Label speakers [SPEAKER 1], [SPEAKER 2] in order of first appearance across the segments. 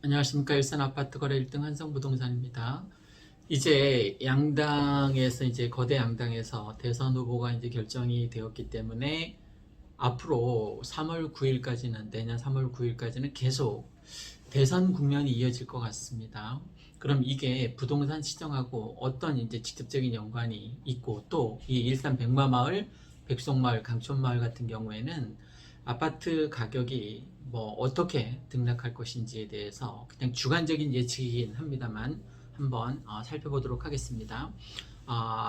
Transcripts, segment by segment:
[SPEAKER 1] 안녕하십니까. 일산 아파트 거래 1등 한성부동산입니다. 이제 양당에서 이제 거대 양당에서 대선 후보가 이제 결정이 되었기 때문에 앞으로 3월 9일까지는 내년 3월 9일까지는 계속 대선 국면이 이어질 것 같습니다. 그럼 이게 부동산 시장하고 어떤 이제 직접적인 연관이 있고 또 이 일산 백마마을, 백송마을, 강촌마을 같은 경우에는 아파트 가격이 뭐 어떻게 등락할 것인지에 대해서 그냥 주관적인 예측이긴 합니다만 한번 살펴보도록 하겠습니다.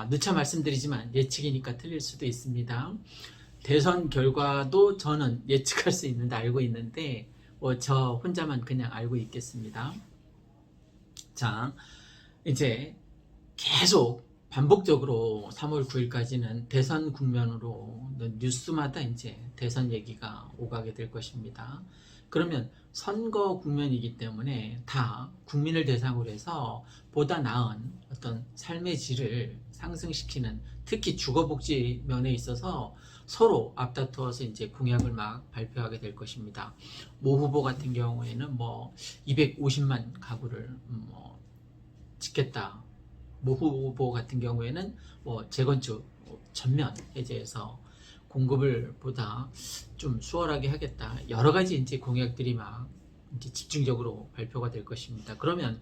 [SPEAKER 1] 누차 말씀드리지만 예측이니까 틀릴 수도 있습니다. 대선 결과도 저는 예측할 수 있는데 알고 있는데 저 혼자만 그냥 알고 있겠습니다. 자, 이제 계속 반복적으로 3월 9일까지는 대선 국면으로 뉴스마다 이제 대선 얘기가 오가게 될 것입니다. 그러면 선거 국면이기 때문에 다 국민을 대상으로 해서 보다 나은 어떤 삶의 질을 상승시키는, 특히 주거복지 면에 있어서 서로 앞다투어서 이제 공약을 막 발표하게 될 것입니다. 모 후보 같은 경우에는 뭐 250만 가구를 짓겠다. 모 후보 같은 경우에는 뭐 재건축 전면 해제해서 공급을 보다 좀 수월하게 하겠다. 여러 가지 이제 공약들이 막 이제 집중적으로 발표가 될 것입니다. 그러면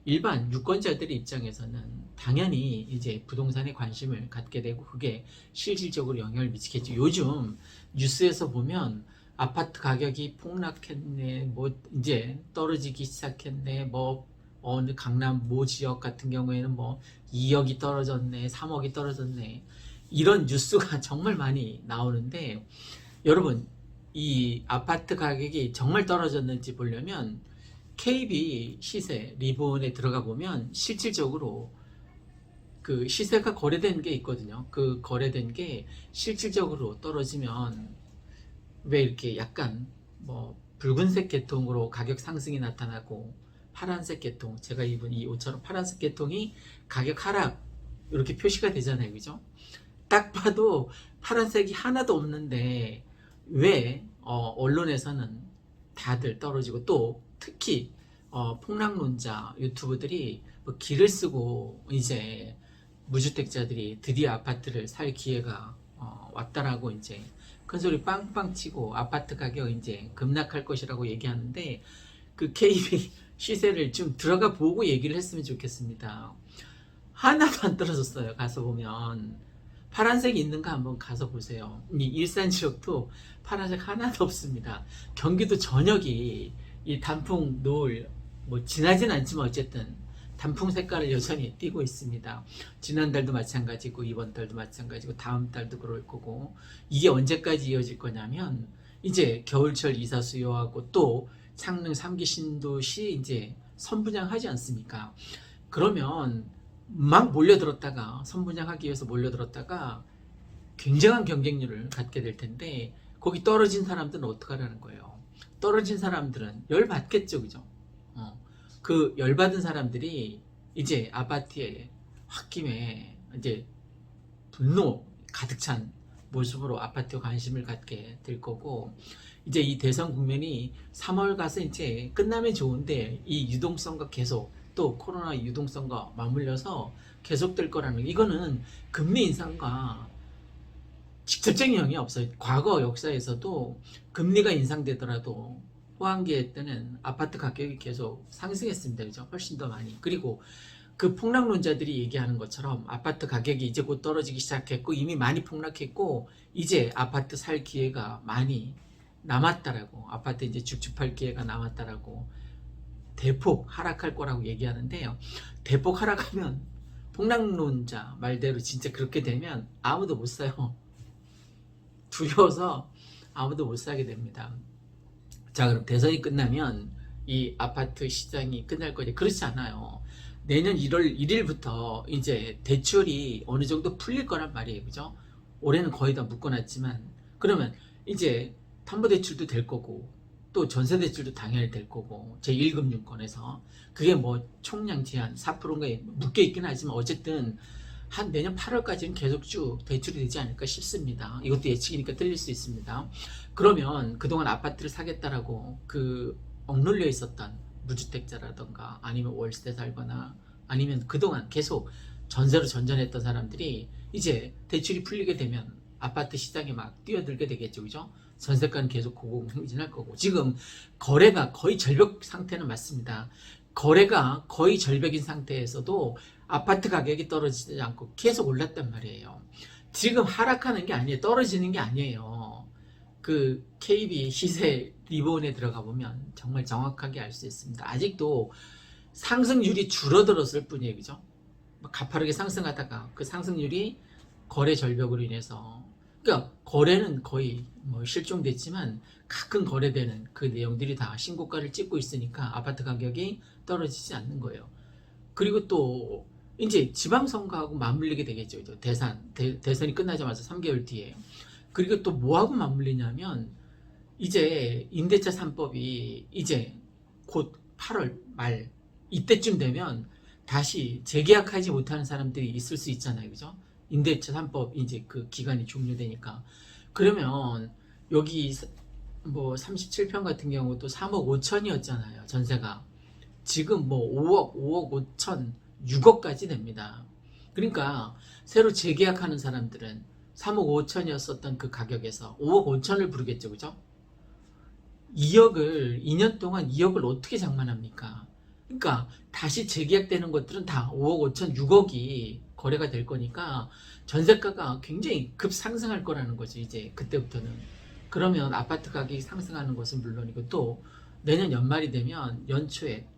[SPEAKER 1] 일반 유권자들의 입장에서는 당연히 이제 부동산에 관심을 갖게 되고 그게 실질적으로 영향을 미치겠죠. 요즘 뉴스에서 보면 아파트 가격이 폭락했네, 뭐 이제 떨어지기 시작했네, 뭐 어느 강남 모 지역 같은 경우에는 뭐 2억이 떨어졌네, 3억이 떨어졌네, 이런 뉴스가 정말 많이 나오는데, 여러분 이 아파트 가격이 정말 떨어졌는지 보려면 KB 시세 리본에 들어가 보면 실질적으로 그 시세가 거래된 게 있거든요. 그 거래된 게 실질적으로 떨어지면 왜 이렇게 약간 뭐 붉은색 계통으로 가격 상승이 나타나고 파란색 계통, 제가 입은 이 옷처럼 파란색 계통이 가격 하락 이렇게 표시가 되잖아요. 그죠? 딱 봐도 파란색이 하나도 없는데 왜 언론에서는 다들 떨어지고, 또 특히 폭락론자 유튜브들이 뭐 기를 쓰고 이제 무주택자들이 드디어 아파트를 살 기회가 왔다라고 이제 큰소리 빵빵 치고 아파트 가격 이제 급락할 것이라고 얘기하는데, 그 KB 시세를 좀 들어가 보고 얘기를 했으면 좋겠습니다. 하나도 안 떨어졌어요. 가서 보면 파란색이 있는가 한번 가서 보세요. 이 일산 지역도 파란색 하나도 없습니다. 경기도 전역이 이 단풍 노을 뭐 진하진 않지만 어쨌든 단풍 색깔을 여전히 띠고 있습니다. 지난달도 마찬가지고 이번 달도 마찬가지고 다음 달도 그럴 거고, 이게 언제까지 이어질 거냐면 이제 겨울철 이사 수요하고 또 창릉 3기 신도시 이제 선분양하지 않습니까? 그러면 막 몰려들었다가, 선분양하기 위해서 몰려들었다가 굉장한 경쟁률을 갖게 될 텐데 거기 떨어진 사람들은 어떡하라는 거예요. 떨어진 사람들은 열받겠죠. 그죠? 그 열받은 사람들이 이제 아파트에 홧김에 이제 분노 가득 찬 모습으로 아파트에 관심을 갖게 될 거고, 이제 이 대선 국면이 3월 가서 이제 끝나면 좋은데 이 유동성과 계속 또 코로나 유동성과 맞물려서 계속될 거라는, 이거는 금리 인상과 직접적인 영향이 없어요. 과거 역사에서도 금리가 인상되더라도 호황기에 때는 아파트 가격이 계속 상승했습니다. 그죠? 훨씬 더 많이. 그리고 그 폭락론자들이 얘기하는 것처럼 아파트 가격이 이제 곧 떨어지기 시작했고 이미 많이 폭락했고 이제 아파트 살 기회가 많이 남았다라고, 아파트 이제 줍줍할 기회가 남았다라고 대폭 하락할 거라고 얘기하는데요. 대폭 하락하면 폭락론자 말대로 진짜 그렇게 되면 아무도 못 사요. 두려워서 아무도 못 사게 됩니다. 자, 그럼 대선이 끝나면 이 아파트 시장이 끝날 거지? 그렇지 않아요. 내년 1월 1일부터 이제 대출이 어느 정도 풀릴 거란 말이에요. 그죠? 올해는 거의 다 묶어놨지만 그러면 이제 담보대출도 될 거고 또 전세대출도 당연히 될 거고 제1금융권에서 그게 뭐 총량 제한 4%인가 묶여 있긴 하지만 어쨌든 한 내년 8월까지는 계속 쭉 대출이 되지 않을까 싶습니다. 이것도 예측이니까 틀릴 수 있습니다. 그러면 그동안 아파트를 사겠다라고 그 억눌려 있었던 무주택자라던가 아니면 월세 살거나 아니면 그동안 계속 전세로 전전했던 사람들이 이제 대출이 풀리게 되면 아파트 시장에 막 뛰어들게 되겠죠. 그죠? 전세가는 계속 고공행진할 거고, 지금 거래가 거의 절벽 상태는 맞습니다. 거래가 거의 절벽인 상태에서도 아파트 가격이 떨어지지 않고 계속 올랐단 말이에요. 지금 하락하는 게 아니에요. 떨어지는 게 아니에요. 그 KB 시세 리본에 들어가 보면 정말 정확하게 알 수 있습니다. 아직도 상승률이 줄어들었을 뿐이에요. 그죠? 막 가파르게 상승하다가 그 상승률이 거래 절벽으로 인해서, 그러니까 거래는 거의 뭐 실종됐지만 가끔 거래되는 그 내용들이 다 신고가를 찍고 있으니까 아파트 가격이 떨어지지 않는 거예요. 그리고 또 이제 지방선거하고 맞물리게 되겠죠. 대선이 끝나자마자 3개월 뒤에. 그리고 또 뭐하고 맞물리냐면 이제 임대차 3법이 이제 곧 8월 말 이때쯤 되면 다시 재계약하지 못하는 사람들이 있을 수 있잖아요. 그죠? 임대차 3법 이제 그 기간이 종료되니까. 그러면 여기 뭐 37평 같은 경우도 3억 5천이었잖아요. 전세가. 지금 뭐 5억 5천, 6억까지 됩니다. 그러니까 새로 재계약하는 사람들은 3억 5천이었었던 그 가격에서 5억 5천을 부르겠죠. 그죠? 2년 동안 2억을 어떻게 장만합니까? 그러니까 다시 재계약되는 것들은 다 5억 5천, 6억이 거래가 될 거니까 전세가가 굉장히 급상승할 거라는 거죠. 이제 그때부터는. 그러면 아파트 가격이 상승하는 것은 물론이고, 또 내년 연말이 되면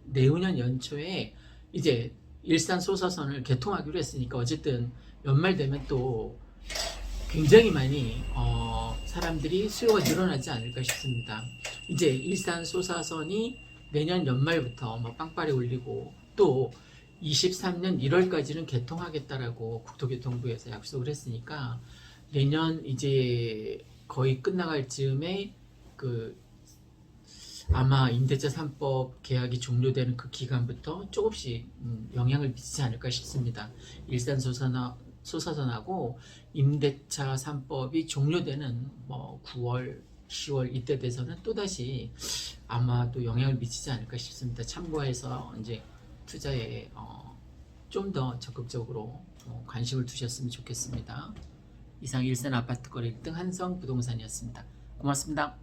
[SPEAKER 1] 내후년 연초에 이제 일산 소사선을 개통하기로 했으니까 어쨌든 연말 되면 또 굉장히 많이 사람들이 수요가 늘어나지 않을까 싶습니다. 이제 일산 소사선이 내년 연말부터 뭐 빵빠레 올리고, 또 23년 1월까지는 개통하겠다라고 국토교통부에서 약속을 했으니까 내년 이제 거의 끝나갈 즈음에 그 아마 임대차 3법 계약이 종료되는 그 기간부터 조금씩 영향을 미치지 않을까 싶습니다. 일산 소사선하고 임대차 3법이 종료되는 뭐 9월, 10월 이때 돼서는 또다시 아마도 영향을 미치지 않을까 싶습니다. 참고해서 이제 투자에 좀 더 적극적으로 관심을 두셨으면 좋겠습니다. 이상 일산 아파트 거래 1등 한성 부동산이었습니다. 고맙습니다.